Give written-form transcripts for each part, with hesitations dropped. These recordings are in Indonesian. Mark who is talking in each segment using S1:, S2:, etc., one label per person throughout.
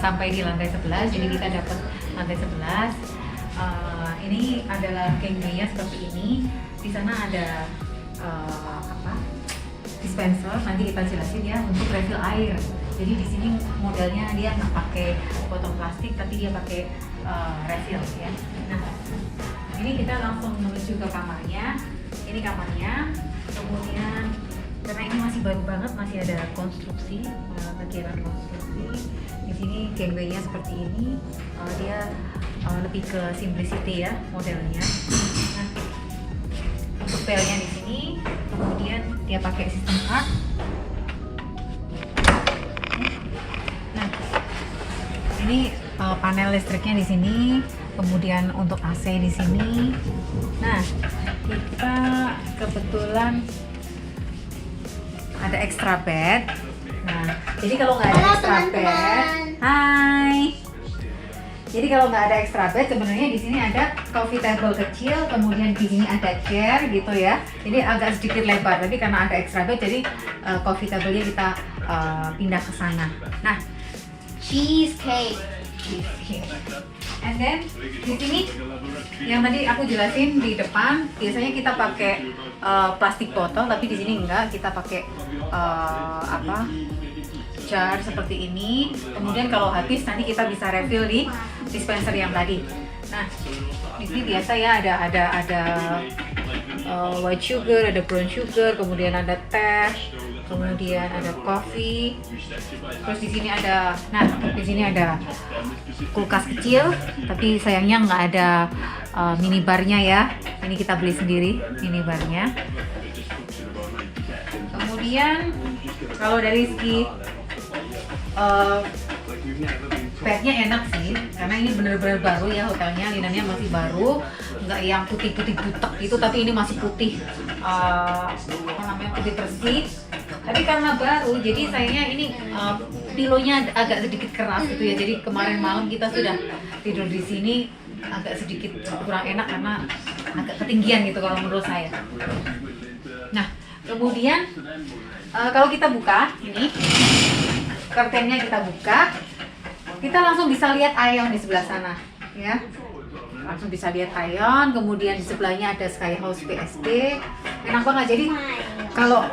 S1: sampai di lantai 11, jadi kita dapat lantai 11. Ini adalah gangway-nya seperti ini. Di sana ada dispenser, nanti kita jelasin ya, untuk refill air. Jadi di sini modelnya dia nggak pakai botol plastik, tapi dia pakai refill ya. Nah, ini kita langsung menuju ke kamarnya. Ini kamarnya. Kemudian karena ini masih baru banget, masih ada konstruksi, kegiatan konstruksi. Di sini gangway-nya seperti ini. Dia lebih ke simplicity ya modelnya. Nah, untuk pelnya di sini, kemudian dia pakai sistem arc. Nah, ini panel listriknya di sini, kemudian untuk AC di sini. Nah, kita kebetulan ada extra bed. Nah, jadi kalau nggak ada extra bed, hai. Jadi kalau nggak ada extra bed, sebenarnya di sini ada coffee table kecil, kemudian di sini ada chair gitu ya. Jadi agak sedikit lebar, tapi karena ada extra bed, jadi coffee table-nya kita pindah ke sana. Nah, cheesecake. And then di sini yang tadi aku jelasin di depan, biasanya kita pakai plastik botol, tapi di sini enggak, kita pakai jar seperti ini. Kemudian kalau habis nanti kita bisa refill di dispenser yang tadi. Nah, di sini biasa ya ada white sugar, ada brown sugar, kemudian ada teh, kemudian ada coffee. Terus di sini ada, kulkas kecil, tapi sayangnya nggak ada minibarnya ya. Ini kita beli sendiri minibarnya. Kemudian kalau dari segi bednya enak sih, karena ini bener-bener baru ya hotelnya, linennya masih baru, nggak yang putih-putih butek gitu, tapi ini masih putih, putih bersih. Tapi karena baru, jadi sayangnya ini pilonya agak sedikit keras gitu ya. Jadi kemarin malam kita sudah tidur di sini agak sedikit kurang enak karena agak ketinggian gitu kalau menurut saya. Nah, kemudian kalau kita buka ini, curtainnya kita buka, kita langsung bisa lihat Ion di sebelah sana ya. Langsung bisa lihat Ion, kemudian di sebelahnya ada Sky House PSD. Enak banget. Jadi kalau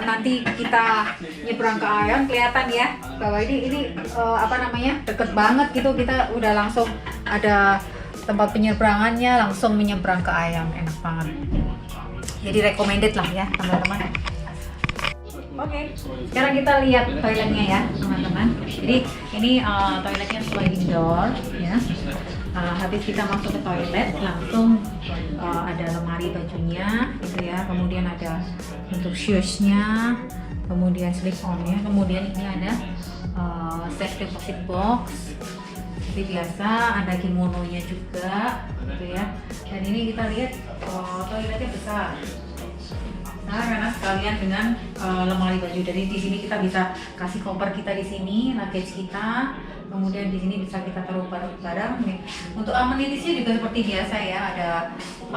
S1: nanti kita nyebrang ke Ion, kelihatan ya bahwa ini deket banget gitu. Kita udah langsung ada tempat penyeberangannya, langsung menyeberang ke Ion. Enak banget. Jadi recommended lah ya teman-teman. Oke, sekarang kita lihat toiletnya ya teman-teman. Jadi ini toiletnya sliding door ya. Habis kita masuk ke toilet, langsung ada lemari bajunya gitu ya. Kemudian ada untuk shoes-nya, kemudian slip on-nya, kemudian ini ada safe deposit box. Seperti biasa ada kimono-nya juga gitu ya. Dan ini kita lihat toiletnya besar. Nah, karena sekalian dengan lemari baju. Jadi di sini kita bisa kasih koper kita di sini, luggage kita. Kemudian di sini bisa kita taruh barang-barang. Untuk amenitiesnya juga seperti biasa ya, ada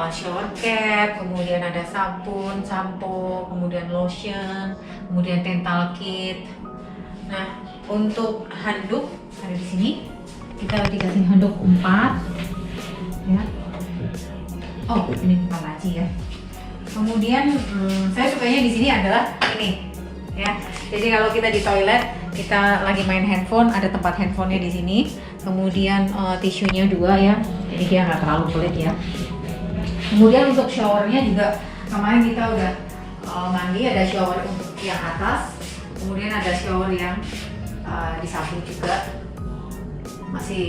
S1: shower cap, kemudian ada sabun, sampo, kemudian lotion, kemudian dental kit. Nah, untuk handuk ada di sini. Kita dikasih handuk 4 ya. Oh, ini 4 laci ya. Kemudian saya sukanya di sini adalah ini ya. Jadi kalau kita di toilet, kita lagi main handphone, ada tempat handphonenya di sini. Kemudian tisunya 2 ya. Jadi dia nggak terlalu pelit ya. Kemudian untuk showernya juga kemarin kita udah mandi, ada shower untuk yang atas. Kemudian ada shower yang di samping juga. Masih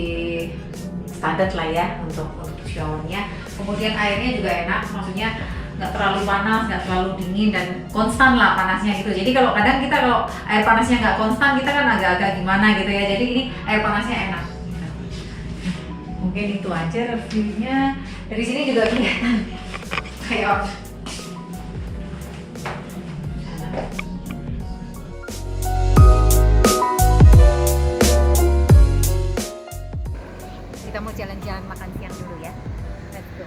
S1: standar lah ya untuk showernya. Kemudian airnya juga enak, maksudnya nggak terlalu panas, nggak terlalu dingin, dan konstan lah panasnya gitu. Jadi kalau kadang kita kalau air panasnya nggak konstan, kita kan agak-agak gimana gitu ya. Jadi ini air panasnya enak. Mungkin itu aja reviewnya. Dari sini juga kelihatan kayak kita mau jalan-jalan makan siang dulu ya. Let's go.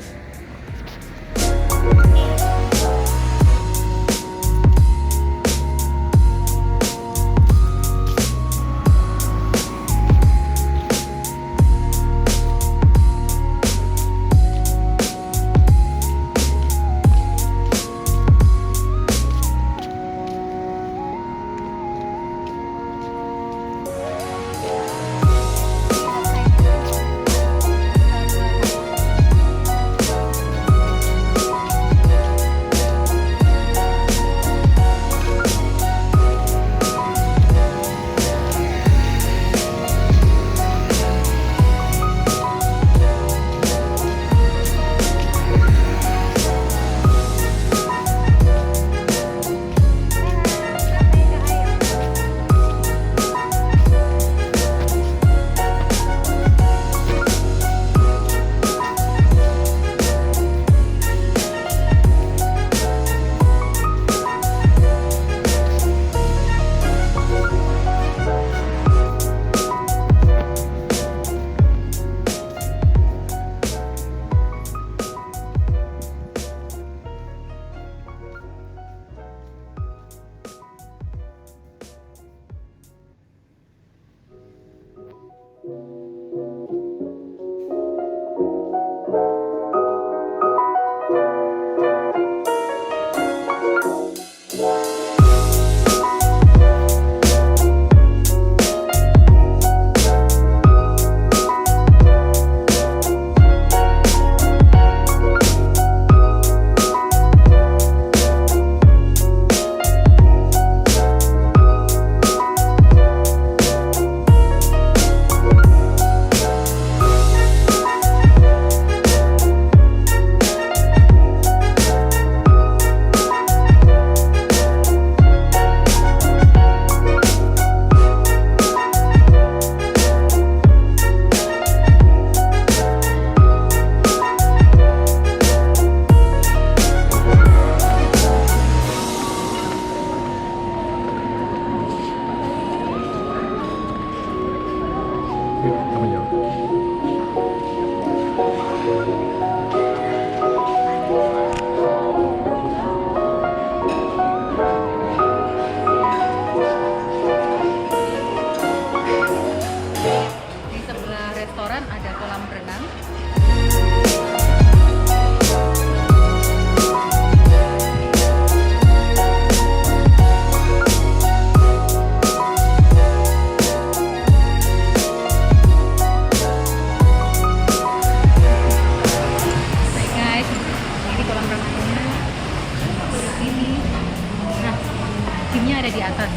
S1: gymnya ada di atas.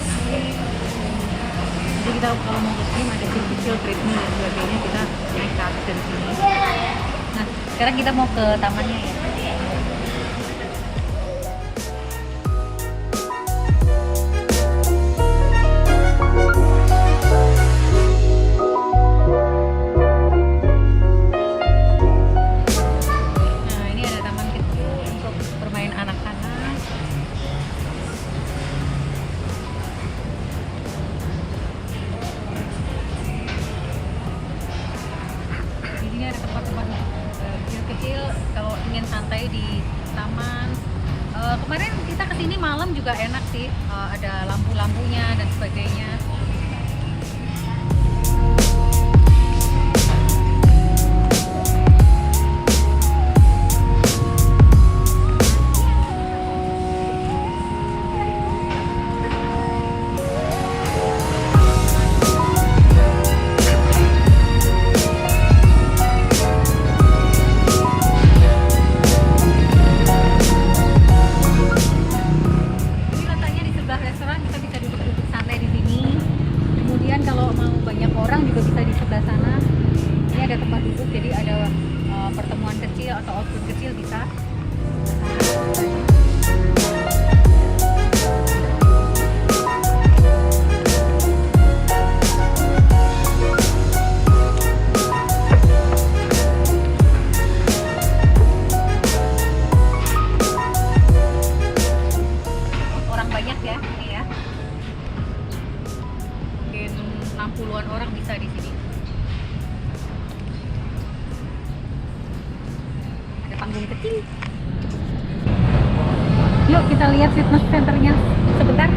S1: Jadi kita kalau mau ke gym ada gym kecil, treadmill dan sebagainya, kita naik ke atas dari sini. Nah, sekarang kita mau ke tamannya ya. Nah, ini ada taman kecil untuk bermain anak-anak. Di sini ada tempat-tempat kecil-kecil kalau ingin santai di taman. Kemarin kita kesini malam juga enak sih, ada lampu-lampunya dan sebagainya. Ini letaknya di sebelah restoran, kita bisa duduk-duduk santai di sini. Kemudian kalau mau banyak orang juga bisa di sebelah sana. Ini ada tempat duduk, jadi ada pertemuan kecil atau outdoor kecil bisa. Orang banyak ya, ini ya. Mungkin 60-an orang bisa di sini. Ada panggung kecil. Yuk kita lihat fitness centernya sebentar.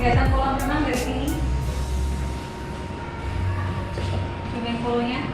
S1: Kelihatan kolam renang dari sini. Swimming poolnya.